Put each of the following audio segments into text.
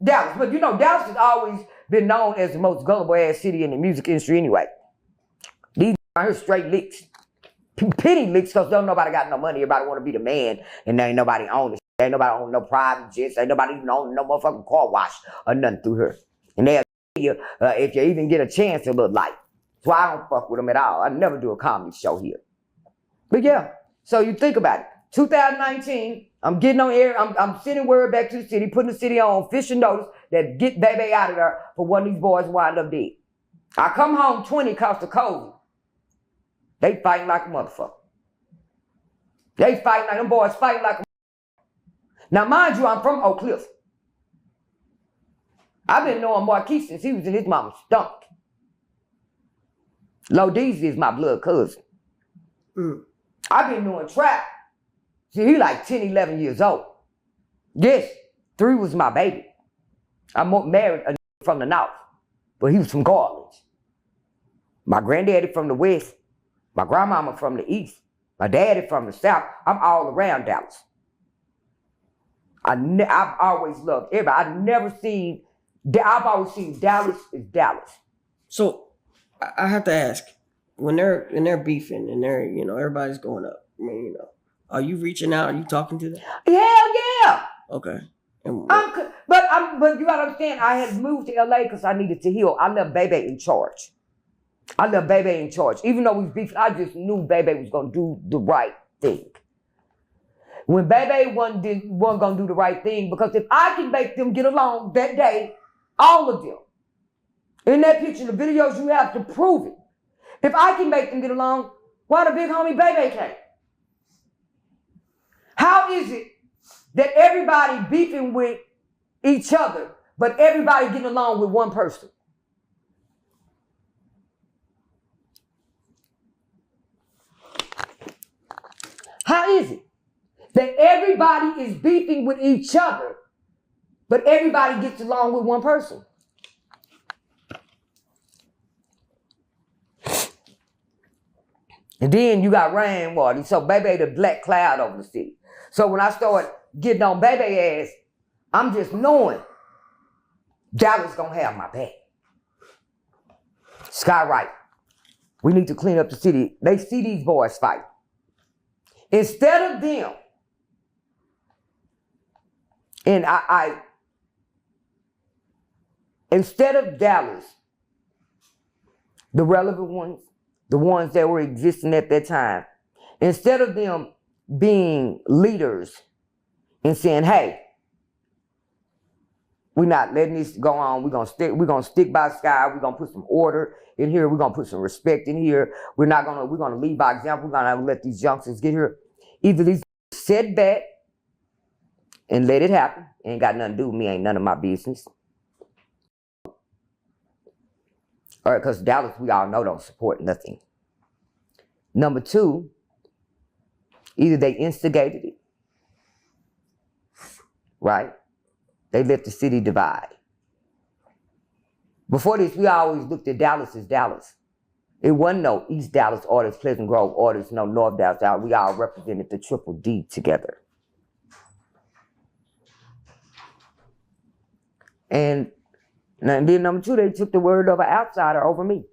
Dallas. But you know, Dallas has always been known as the most gullible ass city in the music industry anyway. These are here straight licks. Penny licks because don't nobody got no money. Everybody want to be the man and there ain't nobody own it. Ain't nobody own no private jets. Ain't nobody even own no motherfucking car wash or nothing through her. And they'll you if you even get a chance to look like. So I don't fuck with them at all. I never do a comedy show here. But yeah, so you think about it. 2019, I'm getting on air. I'm sending word back to the city, putting the city on official notice that get baby out of there for one of these boys wind up dead. I come home 20 cause of COVID. They fighting like a motherfucker. They fighting like them boys fighting like a motherfucker. Now, mind you, I'm from Oak Cliff. I've been knowing Marquis since he was in his mama's stomach. Lodizi is my blood cousin. I've been knowing Trap. See, he like 10, 11 years old. Yes, 3 was my baby. I married a from the north, but he was from Garland. My granddaddy from the west. My grandmama from the east. My daddy from the south. I'm all around Dallas. I've always loved everybody. I've always seen Dallas is Dallas. So I have to ask, when they're beefing and they're, you know, everybody's going up, I mean, you know, are you reaching out? Are you talking to them? Hell yeah. Okay. But you gotta understand, I had moved to LA because I needed to heal. I left Bebe in charge. Even though we was beefing, I just knew Bebe was gonna do the right thing. When Bebe wasn't gonna do the right thing, because if I can make them get along that day, all of them, in that picture, the videos, you have to prove it. If I can make them get along, why the big homie Bebe can't? How is it that everybody beefing with each other, but everybody getting along with one person? How is it that everybody is beefing with each other, but everybody gets along with one person? And then you got Rainwater. So Bebe the black cloud over the city. So when I start getting on Bebe ass, I'm just knowing Dallas gonna have my back. Skyy Lyfe. We need to clean up the city. They see these boys fight. Instead of them, and instead of Dallas, the relevant ones, the ones that were existing at that time, instead of them being leaders and saying, hey, we're not letting this go on. We're gonna stick by Skyy. We're gonna put some order in here. We're gonna put some respect in here. We're gonna lead by example. We're gonna let these youngsters get here. Either these sit back and let it happen. Ain't got nothing to do with me. Ain't none of my business. All right, because Dallas, we all know, don't support nothing. Number 2, either they instigated it, right? They let the city divide. Before this, we always looked at Dallas as Dallas. It wasn't no East Dallas or this Pleasant Grove or this no North Dallas. We all represented the triple D together. And then number 2, they took the word of an outsider over me.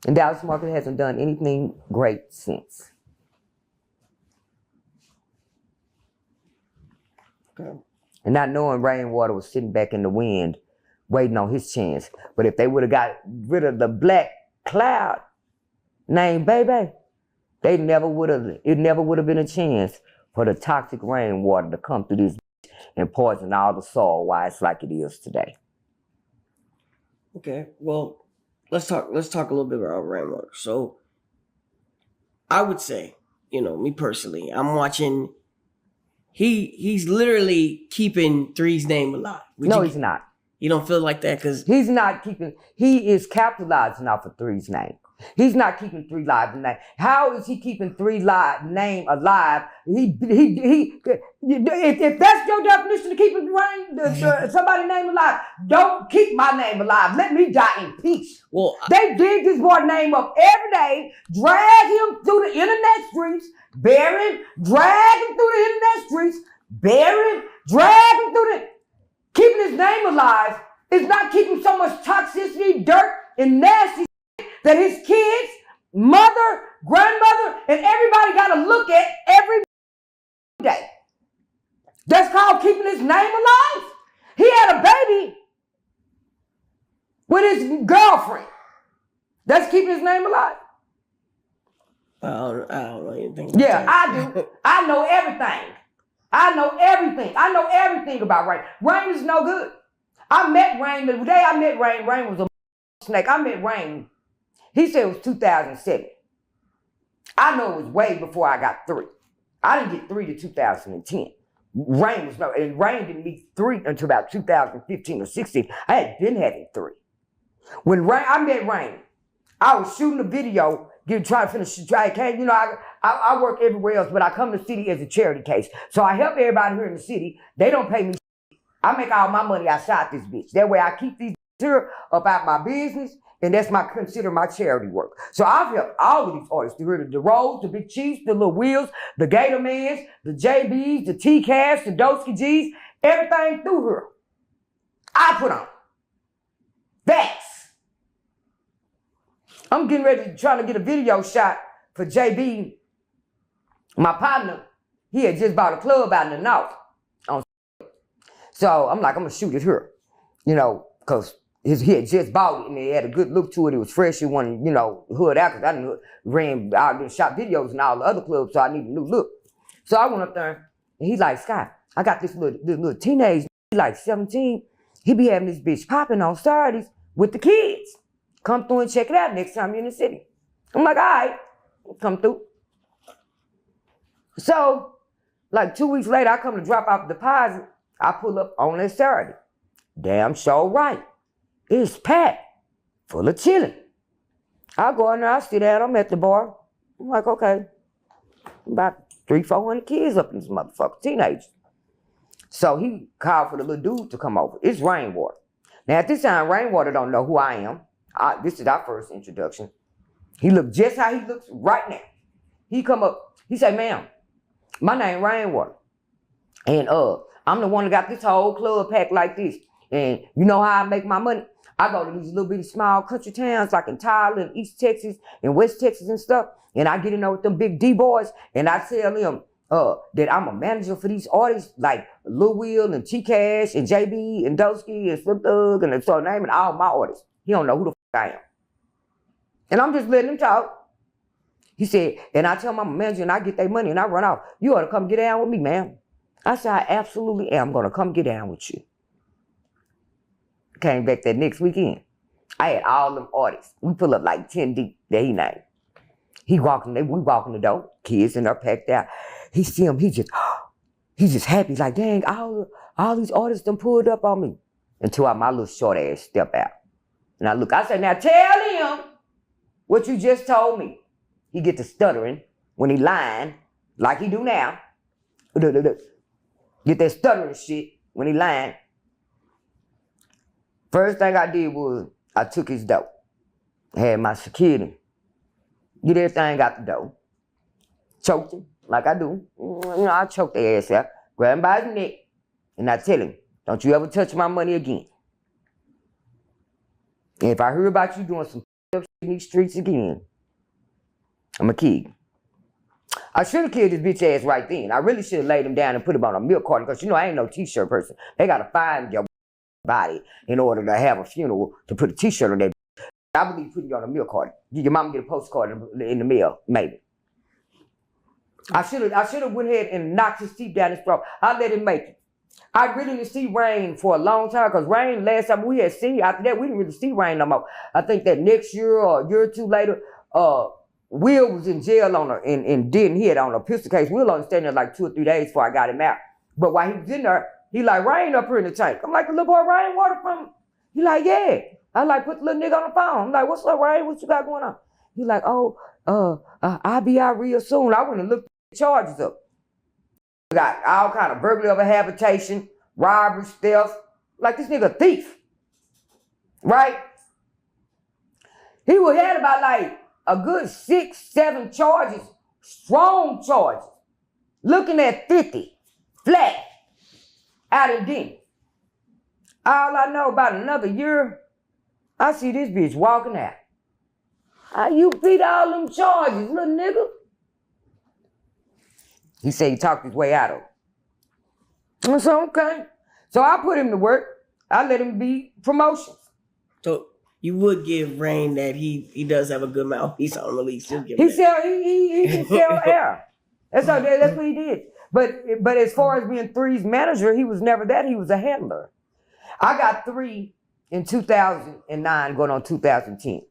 And Dallas market hasn't done anything great since. Okay. And not knowing Rainwater was sitting back in the wind, waiting on his chance. But if they would have got rid of the black cloud named Bebe, it never would have been a chance for the toxic rainwater to come through this and poison all the soil why it's like it is today. Okay, well, let's talk a little bit about Rainwater. So I would say, you know, me personally, I'm watching, he's literally keeping Three's name alive. No, he's not. You don't feel like that? Because he's not keeping, he is capitalizing off of Three's name. He's not keeping 3 lives name. How is he keeping 3 name alive? If that's your definition of keeping somebody's name alive, don't keep my name alive. Let me die in peace. Well, they dig this boy's name up every day, drag him through the internet streets, bury him, drag him through the internet streets, bury him, drag him through the... Keeping his name alive is not keeping so much toxicity, dirt, and nasty that his kids, mother, grandmother, and everybody got to look at every day. That's called keeping his name alive. He had a baby with his girlfriend. That's keeping his name alive. I don't know anything. Yeah, I do. I know everything. I know everything about Rain. Rain is no good. I met Rain. The day I met Rain, Rain was a snake. I met Rain. He said it was 2007. I know it was way before I got 3. I didn't get 3 to 2010. Rain didn't meet 3 until about 2015 or 16. I had been having 3. When I met Rain, I was shooting a video, trying to finish. I work everywhere else, but I come to the city as a charity case. So I help everybody here in the city. They don't pay me. I make all my money outside this bitch. That way I keep these here about my business, and that's consider my charity work. So I've helped all of these artists to hear the Rose, the Big Chiefs, the Little Wheels, the Gatormans, the JBs, the T-Cash, the Dosky G's, everything through her. I put on. That's. I'm getting ready trying to get a video shot for JB. My partner, he had just bought a club out in the north. So I'm like, I'm going to shoot it here. Because he had just bought it and it had a good look to it. It was fresh. It wasn't, hood out because I done shot videos in all the other clubs, so I need a new look. So I went up there and he's like, Skyy, I got this little teenage, like 17. He be having this bitch popping on Saturdays with the kids. Come through and check it out next time you're in the city. I'm like, all right, come through. So, like 2 weeks later, I come to drop off the deposit. I pull up on that Saturday. Damn sure right. It's packed, full of chilling. I go in there, I sit down, I'm at the bar. I'm like, okay, about 300-400 kids up in this motherfucker, teenagers. So he called for the little dude to come over. It's Rainwater. Now at this time, Rainwater don't know who I am. This is our first introduction. He looked just how he looks right now. He come up, he said, ma'am, my name Rainwater. And I'm the one that got this whole club packed like this. And you know how I make my money? I go to these little bitty small country towns like in Tyler and East Texas and West Texas and stuff. And I get in there with them big D boys and I tell them that I'm a manager for these artists like Lil Will and T-Cash and JB and Dosky and Slim Thug and so naming all my artists. He don't know who the I am. And I'm just letting him talk. He said, and I tell my manager and I get their money and I run off. You ought to come get down with me, ma'am. I said, I absolutely am going to come get down with you. Came back that next weekend. I had all them artists. We pull up like 10 deep that he named. We walk in the door. Kids in there packed out. He see him, he just happy. Like, dang, all these artists done pulled up on me. Until my little short ass step out. And I look, I say, now tell him what you just told me. He get to stuttering when he lying, like he do now. Get that stuttering shit when he lying. First thing I did was I took his dough. I had my security. Get everything out the dough. Choked him like I do. I choked the ass out. Grab him by his neck. And I tell him, don't you ever touch my money again. And if I hear about you doing some shit in these streets again, I'm going to kill you. I should have killed this bitch ass right then. I really should have laid him down and put him on a milk carton because, I ain't no t-shirt person. They got to find your body in order to have a funeral to put a t-shirt on that. I believe putting you on a milk carton. Your mama get a postcard in the mail, maybe. I should have went ahead and knocked his teeth down his throat. I let him make it. I really didn't see Rain for a long time because Rain, last time we had seen, after that, we didn't really see Rain no more. I think that next year or a year or two later, Will was in jail he had on a pistol case. Will only stayed there like 2 or 3 days before I got him out. But while he was in there, he like, Rain up here in the tank. I'm like, the little boy Rainwater from, he like, yeah. I like, put the little nigga on the phone. I'm like, what's up, Rain? What you got going on? He like, I'll be out real soon. I went and looked the charges up. Got all kind of burglary of a habitation, robbery, theft. Like this nigga a thief. Right? He had about like a good 6, 7 charges, strong charges. Looking at 50, flat, out in Denton. All I know about another year, I see this bitch walking out. How you beat all them charges, little nigga? He said he talked his way out of it. I said, okay. So I put him to work. I let him be promotions. So you would give Rain that he does have a good mouthpiece on release. He can sell air. That's what he did. But as far as being Three's manager, he was never that. He was a handler. I got Three in 2009, going on 2010.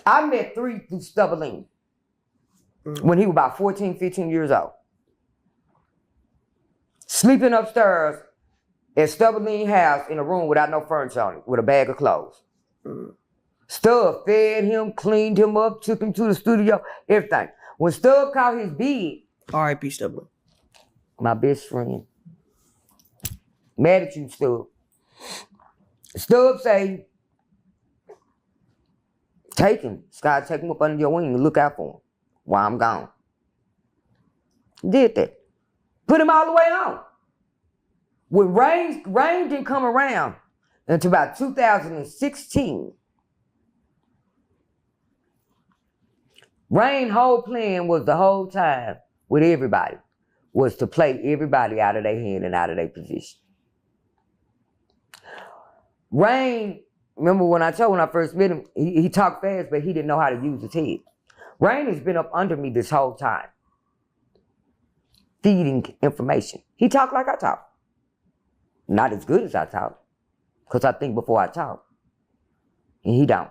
I met Three through Stubberline when he was about 14, 15 years old. Sleeping upstairs at Stubberline house in a room without no furniture on it, with a bag of clothes. Stub fed him, cleaned him up, took him to the studio, everything. When Stub caught his bid, R.I.P. Stubborn. my best friend, mad at you, Stub. Stub say, take him. Skyy, take him up under your wing and look out for him while I'm gone. Did that. Put him all the way on. When Rain didn't come around until about 2016. Rain's whole plan was the whole time with everybody was to play everybody out of their hand and out of their position. Rain, remember when I first met him, he talked fast, but he didn't know how to use his head. Rain has been up under me this whole time, feeding information. He talked like I talk. Not as good as I talk, because I think before I talk. And he don't.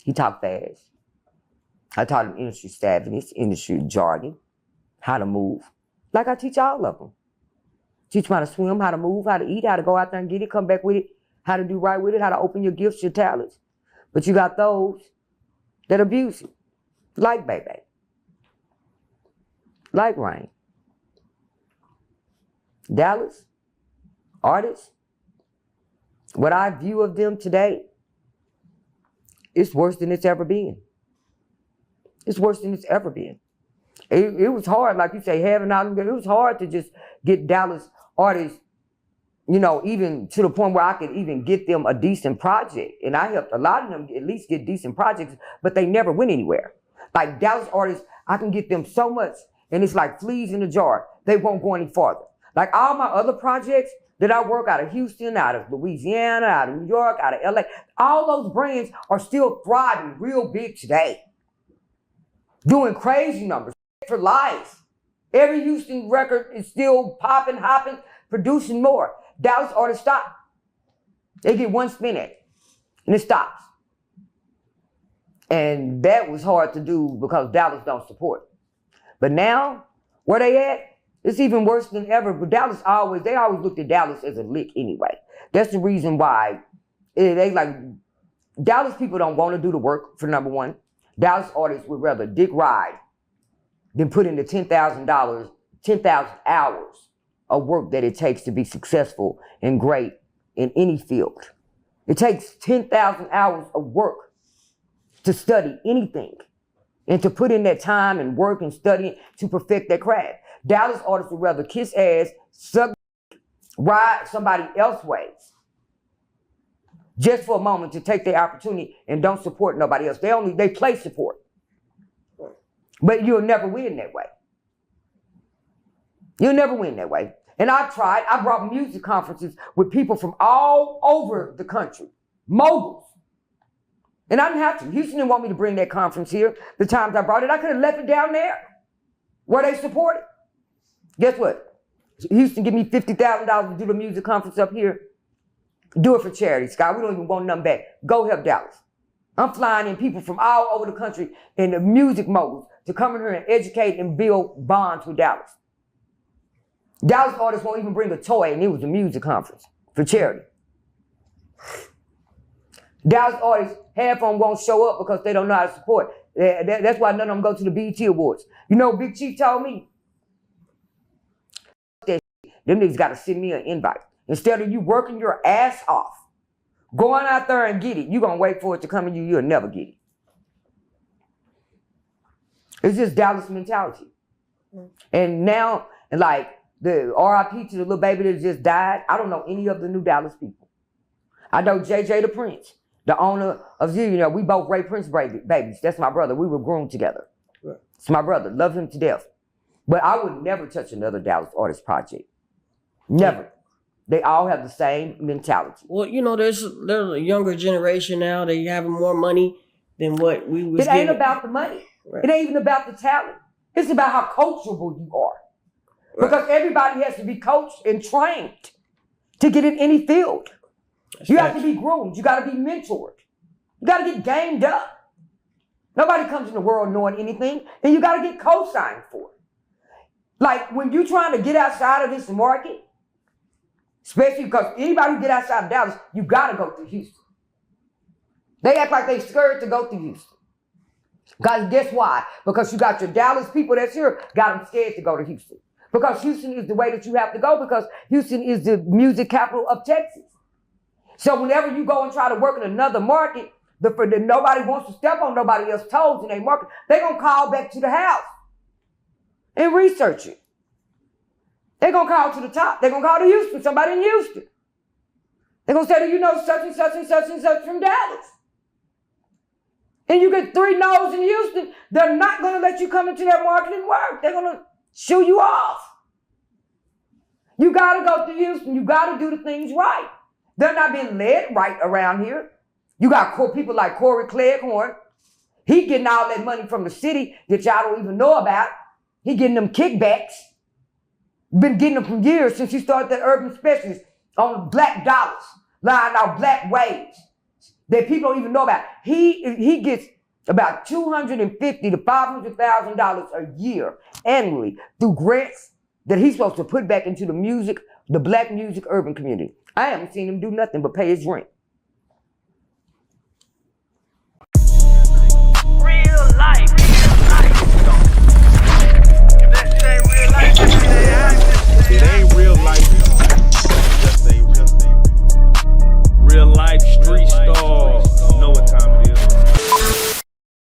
He talk fast. I taught him industry savviness, industry jargon, how to move, like I teach all of them. Teach them how to swim, how to move, how to eat, how to go out there and get it, come back with it, how to do right with it, how to open your gifts, your talents. But you got those that abuse it, like Baby, like Rain. Dallas, artists, what I view of them today, it's worse than it's ever been. It's worse than it's ever been. It was hard, like you say, having all them, it was hard to just get Dallas artists, even to the point where I could even get them a decent project. And I helped a lot of them at least get decent projects, but they never went anywhere. Like Dallas artists, I can get them so much, and it's like fleas in a jar. They won't go any farther. Like all my other projects that I work out of Houston, out of Louisiana, out of New York, out of LA, all those brands are still thriving real big today. Doing crazy numbers for life. Every Houston record is still popping, hopping, producing more. Dallas artists stop. They get one spin at it, and it stops. And that was hard to do because Dallas don't support. But now, where they at, it's even worse than ever. But Dallas they always looked at Dallas as a lick anyway. That's the reason why Dallas people don't want to do the work, for number one. Dallas artists would rather dick ride than put in the $10,000, 10,000 hours of work that it takes to be successful and great in any field. It takes 10,000 hours of work to study anything and to put in that time and work and study to perfect their craft. Dallas artists would rather kiss ass, suck, ride somebody else's ways just for a moment to take their opportunity and don't support nobody else. They play support. But you'll never win that way. You'll never win that way. And I brought music conferences with people from all over the country, moguls. And I didn't have to. Houston didn't want me to bring that conference here. The times I brought it, I could have left it down there where they support it. Guess what? Houston give me $50,000 to do the music conference up here. Do it for charity, Skyy. We don't even want nothing back. Go help Dallas. I'm flying in people from all over the country in the music moguls to come in here and educate and build bonds with Dallas. Dallas artists won't even bring a toy, and it was a music conference for charity. Dallas artists, half of them won't show up because they don't know how to support. That's why none of them go to the BET Awards. You know what Big Chief told me? Them niggas got to send me an invite. Instead of you working your ass off, going out there and get it, you going to wait for it to come to you, you'll never get it. It's just Dallas mentality. And now, like, the RIP to the little baby that just died. I don't know any of the New Dallas people. I know JJ the Prince, the owner of Zero. You know, we both Ray Prince babies. That's my brother. We were groomed together. Right. It's my brother. Love him to death. But I would never touch another Dallas artist project. Never. They all have the same mentality. Well, you know, there's a younger generation now. They having more money than what we was. It ain't about the money. Right. It ain't even about the talent. It's about how coachable you are. Right. Because everybody has to be coached and trained to get in any field. You have to be groomed. You got to be mentored. You got to get gamed up. Nobody comes in the world knowing anything, and you got to get co-signed for it. Like when you're trying to get outside of this market, especially because anybody who get outside of Dallas, you got to go through Houston. They act like they scared to go through Houston. Guys, guess why? Because you got your Dallas people that's here, got them scared to go to Houston. Because Houston is the way that you have to go, because Houston is the music capital of Texas. So whenever you go and try to work in another market, nobody wants to step on nobody else's toes in their market, they're going to call back to the house and research it. They're going to call to the top. They're going to call to Houston, somebody in Houston. They're going to say, do you know such and such and such and such from Dallas? And you get 3 no's in Houston, they're not going to let you come into their market and work. They're going to shoo you off. You got to go to Houston. You got to do the things right. They're not being led right around here. You got people like Corey Cleghorn. He getting all that money from the city that y'all don't even know about. He getting them kickbacks. Been getting them for years since he started that urban specialist on black dollars, lying out black waves that people don't even know about. He gets about $250,000 to $500,000 a year annually through grants that he's supposed to put back into the black music urban community. I haven't seen him do nothing but pay his rent. Real life.